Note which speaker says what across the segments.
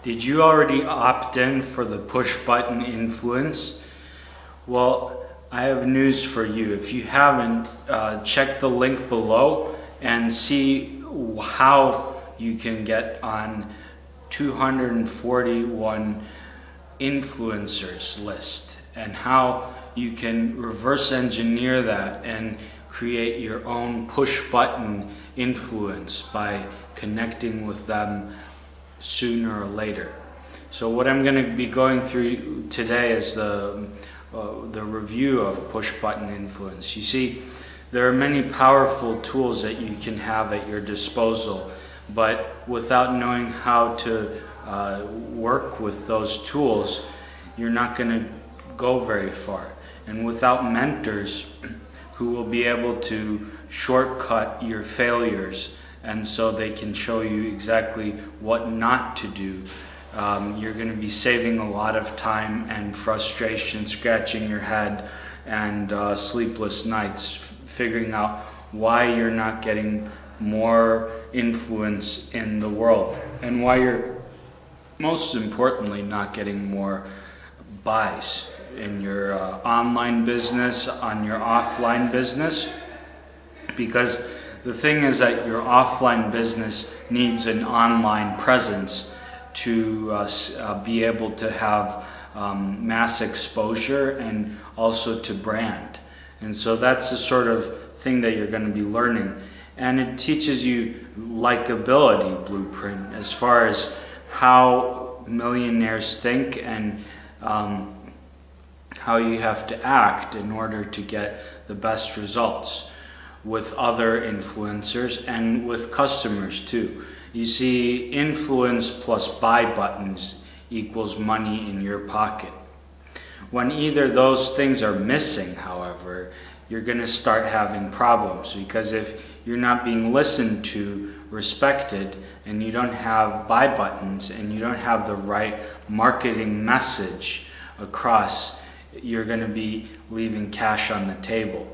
Speaker 1: Did you already opt in for the push button influence? Well, I have news for you. If you haven't, check the link below and see how you can get on 241 influencers list and how you can reverse engineer that and create your own push button influence by connecting with them sooner or later. So what I'm going to be going through today is the review of push button influence. You see, there are many powerful tools that you can have at your disposal, but without knowing how to work with those tools, you're not going to go very far. And without mentors who will be able to shortcut your failures and so they can show you exactly what not to do, you're going to be saving a lot of time and frustration, scratching your head, and sleepless nights figuring out why you're not getting more influence in the world and why you're most importantly not getting more buys in your online business, on your offline business. Because the thing is that your offline business needs an online presence to be able to have mass exposure and also to brand. And so that's the sort of thing that you're going to be learning. And it teaches you likability blueprint as far as how millionaires think and how you have to act in order to get the best results with other influencers and with customers too. You see, influence plus buy buttons equals money in your pocket. When either those things are missing, however, you're going to start having problems, because if you're not being listened to, respected, and you don't have buy buttons and you don't have the right marketing message across, you're going to be leaving cash on the table.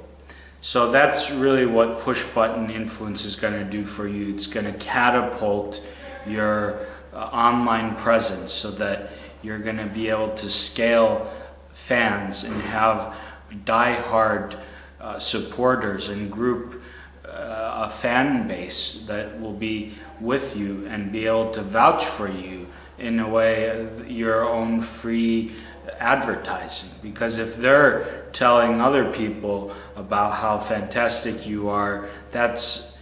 Speaker 1: So that's really what push button influence is going to do for you. It's going to catapult your online presence so that you're going to be able to scale fans and have die-hard supporters and group a fan base that will be with you and be able to vouch for you in a way, your own free advertising. Because if they're telling other people about how fantastic you are, that's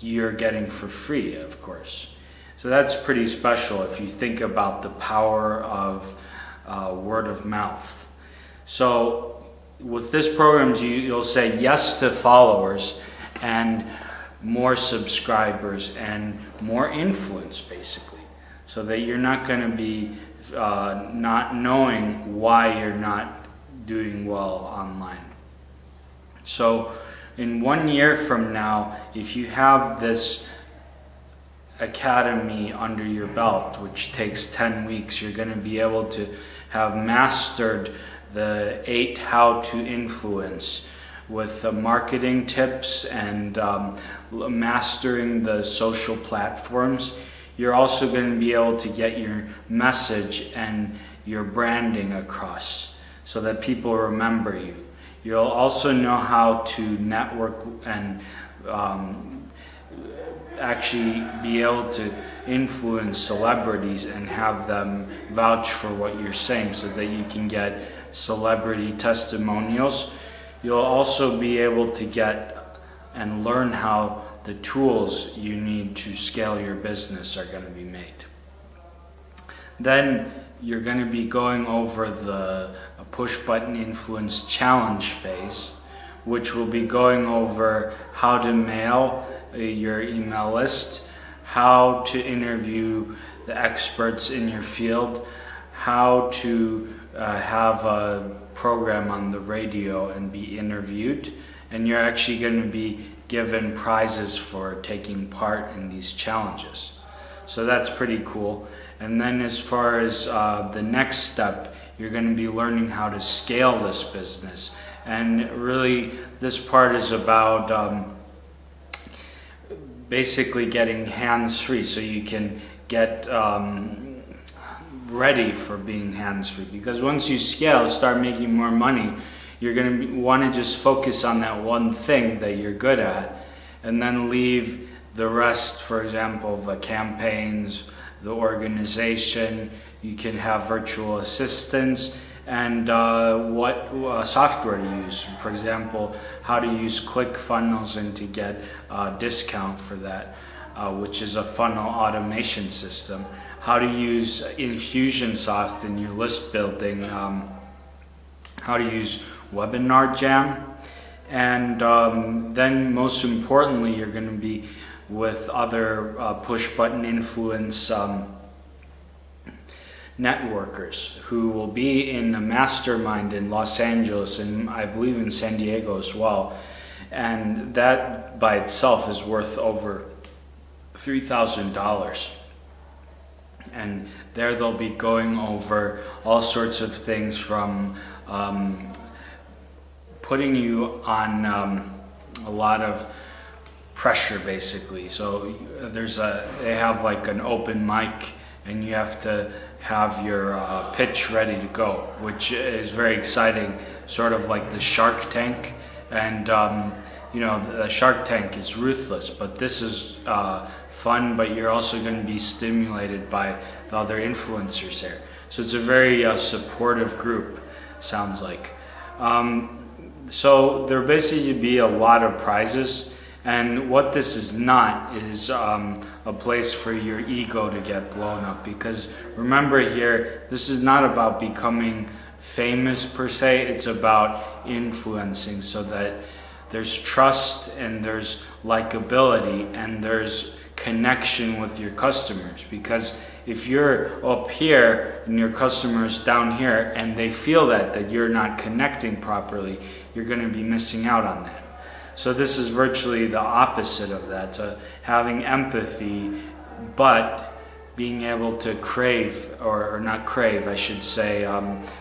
Speaker 1: you're getting for free, of course. So that's pretty special if you think about the power of word of mouth. So with this program, you'll say yes to followers and more subscribers and more influence, basically, so that you're not going to be not knowing why you're not doing well online. So in 1 year from now, if you have this academy under your belt, which takes 10 weeks, you're going to be able to have mastered the 8 how to influence with the marketing tips and mastering the social platforms. You're also going to be able to get your message and your branding across so that people remember you. You'll also know how to network and actually be able to influence celebrities and have them vouch for what you're saying so that you can get celebrity testimonials. You'll also be able to get and learn how the tools you need to scale your business are going to be made. Then you're going to be going over the push button influence challenge phase, which will be going over how to mail your email list, how to interview the experts in your field, how to have a program on the radio and be interviewed, and you're actually going to be given prizes for taking part in these challenges. So that's pretty cool. And then as far as the next step, you're going to be learning how to scale this business. And really, this part is about basically getting hands-free, so you can get ready for being hands-free, because once you scale, start making more money, you're going to want to just focus on that one thing that you're good at, and then leave the rest, for example, the campaigns, the organization. You can have virtual assistants, and what software to use. For example, how to use ClickFunnels and to get a discount for that, which is a funnel automation system. How to use Infusionsoft in your list building. How to use Webinar Jam. And then most importantly, you're going to be with other push button influence networkers who will be in a mastermind in Los Angeles, and I believe in San Diego as well. And that by itself is worth over $3,000. And there they'll be going over all sorts of things, from putting you on a lot of pressure, basically. So they have like an open mic, and you have to have your pitch ready to go, which is very exciting, sort of like the Shark Tank. And the Shark Tank is ruthless, but this is fun, but you're also going to be stimulated by the other influencers there. So it's a very supportive group, sounds like. So there basically be a lot of prizes, and what this is not is a place for your ego to get blown up, because remember here, this is not about becoming famous per se, it's about influencing, so that there's trust and there's likability and there's connection with your customers. Because if you're up here and your customers down here and they feel that you're not connecting properly, you're going to be missing out on that. So this is virtually the opposite of that, so having empathy, but being able to crave, or not crave, I should say,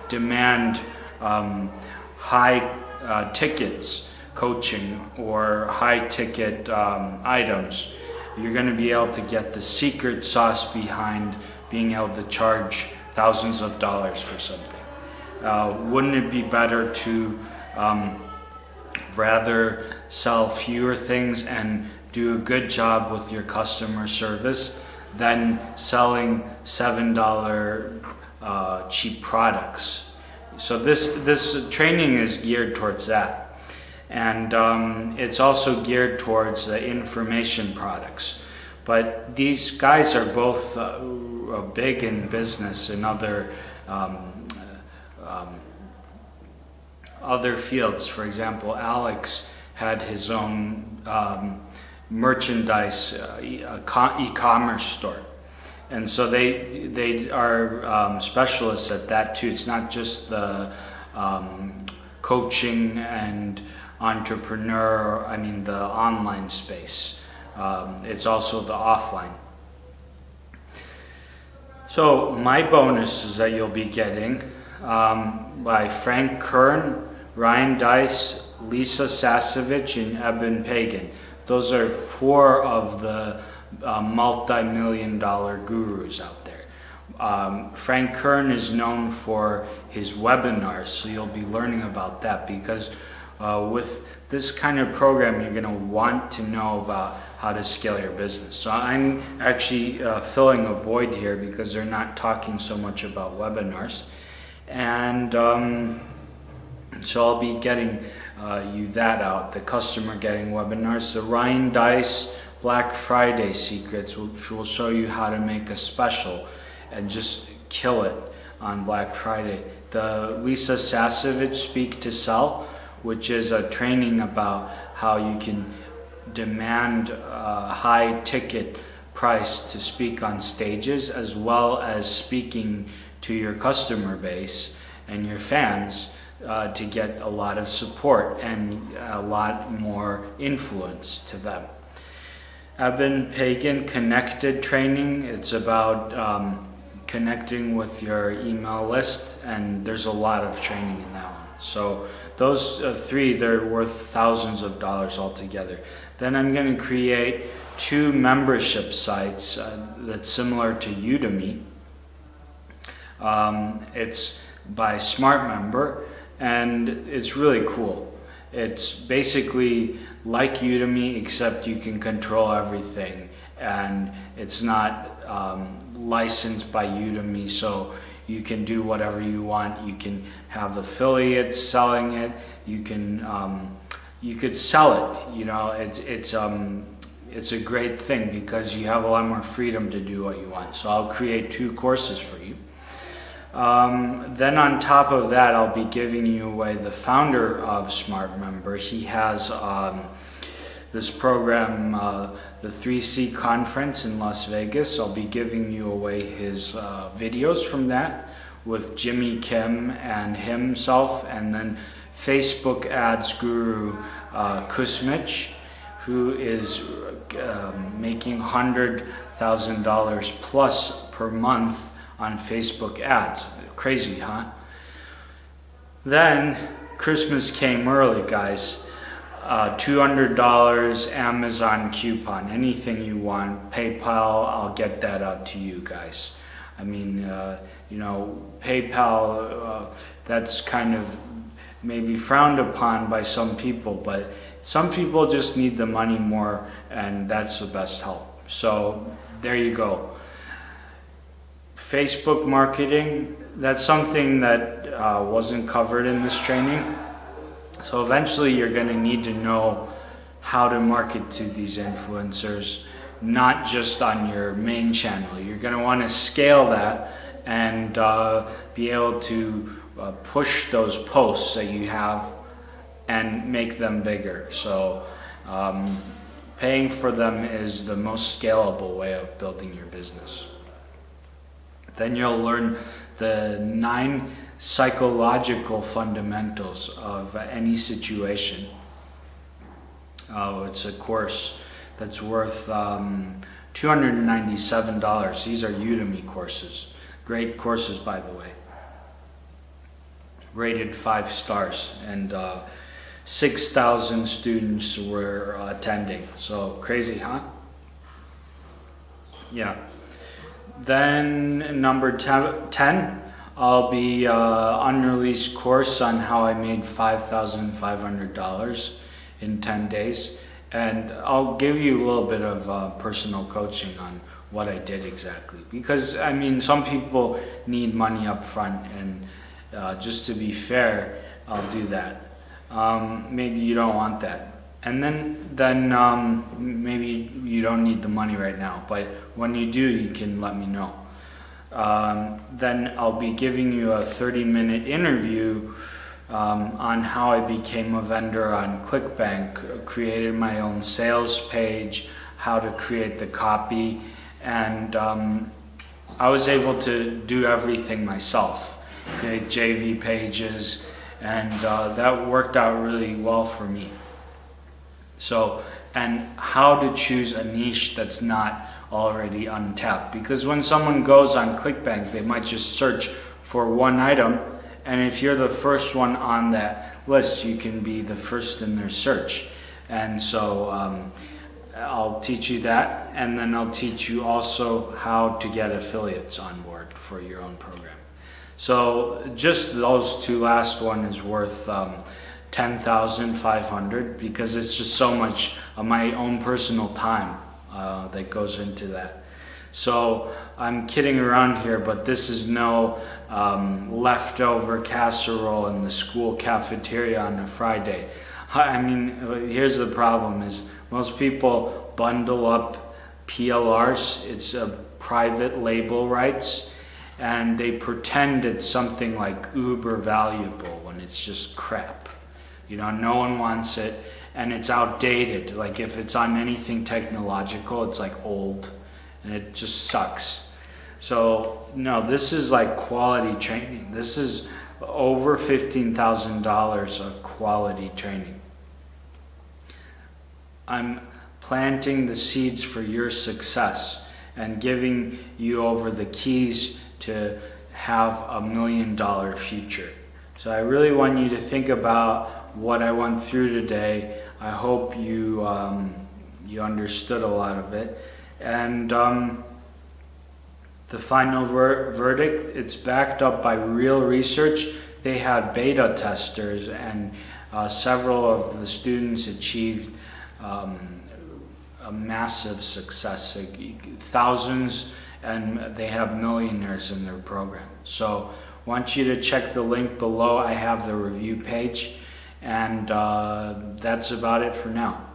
Speaker 1: demand high tickets coaching or high ticket items. You're going to be able to get the secret sauce behind being able to charge thousands of dollars for something. Wouldn't it be better to rather sell fewer things and do a good job with your customer service than selling $7 cheap products? So this training is geared towards that. And it's also geared towards the information products. But these guys are both big in business in other fields. For example, Alex had his own merchandise e-commerce store. And so they are specialists at that too. It's not just the coaching and the online space. It's also the offline. So my bonuses that you'll be getting by Frank Kern, Ryan Deiss, Lisa Sasevich, and Eben Pagan. Those are 4 of the multi-million-dollar gurus out there. Frank Kern is known for his webinars, so you'll be learning about that, because with this kind of program, you're going to want to know about how to scale your business. So I'm actually filling a void here because they're not talking so much about webinars. And so I'll be getting you that out, the customer getting webinars. The Ryan Deiss Black Friday secrets, which will show you how to make a special and just kill it on Black Friday. The Lisa Sasevich Speak to Sell, which is a training about how you can demand a high ticket price to speak on stages, as well as speaking to your customer base and your fans to get a lot of support and a lot more influence to them. Eben Pagan Connected training. It's about connecting with your email list, and there's a lot of training in that one. So those 3, they're worth thousands of dollars altogether. Then I'm going to create 2 membership sites that's similar to Udemy. It's by SmartMember, and it's really cool. It's basically like Udemy, except you can control everything, and it's not licensed by Udemy, so you can do whatever you want. You can have affiliates selling it. You could sell it. You know, it's a great thing because you have a lot more freedom to do what you want. So I'll create 2 courses for you. Then on top of that, I'll be giving you away the founder of SmartMember. He has this program, the 3C conference in Las Vegas. I'll be giving you away his videos from that with Jimmy Kim and himself, and then Facebook ads guru Kusmich, who is making $100,000 plus per month on Facebook ads. Crazy, huh? Then Christmas came early, guys. $200 Amazon coupon, anything you want. PayPal, I'll get that out to you guys. I mean, you know, PayPal, that's kind of maybe frowned upon by some people, but some people just need the money more, and that's the best help. So there you go. Facebook marketing, that's something that wasn't covered in this training. So eventually you're going to need to know how to market to these influencers, not just on your main channel. You're going to want to scale that and be able to push those posts that you have and make them bigger. So paying for them is the most scalable way of building your business. Then you'll learn the 9 psychological fundamentals of any situation. It's a course that's worth $297. These are Udemy courses. Great courses, by the way. Rated 5 stars, and 6,000 students were attending. So crazy, huh? Yeah. Then number 10, I'll be unreleased course on how I made $5,500 in 10 days. And I'll give you a little bit of personal coaching on what I did exactly. Because, I mean, some people need money up front, and just to be fair, I'll do that. Maybe you don't want that. And then maybe you don't need the money right now, but when you do, you can let me know. Then I'll be giving you a 30-minute interview on how I became a vendor on ClickBank, created my own sales page, how to create the copy, and I was able to do everything myself, create JV pages, and that worked out really well for me. So, and how to choose a niche that's not already untapped. Because when someone goes on ClickBank, they might just search for one item, and if you're the first one on that list, you can be the first in their search. And so I'll teach you that, and then I'll teach you also how to get affiliates on board for your own program. So just those 2 last one is worth $10,500, because it's just so much of my own personal time that goes into that. So I'm kidding around here, but this is no leftover casserole in the school cafeteria on a Friday. I mean, here's the problem is most people bundle up PLRs, it's a private label rights, and they pretend it's something like uber valuable when it's just crap. You know, no one wants it, and it's outdated. Like if it's on anything technological, it's like old, and it just sucks. So no, this is like quality training. This is over $15,000 of quality training. I'm planting the seeds for your success and giving you over the keys to have $1 million future. So I really want you to think about what I went through today. I hope you you understood a lot of it, and The final verdict, it's backed up by real research. They had beta testers, and several of the students achieved a massive success, like thousands, and they have millionaires in their program. So I want you to check the link below. I have the review page, and that's about it for now.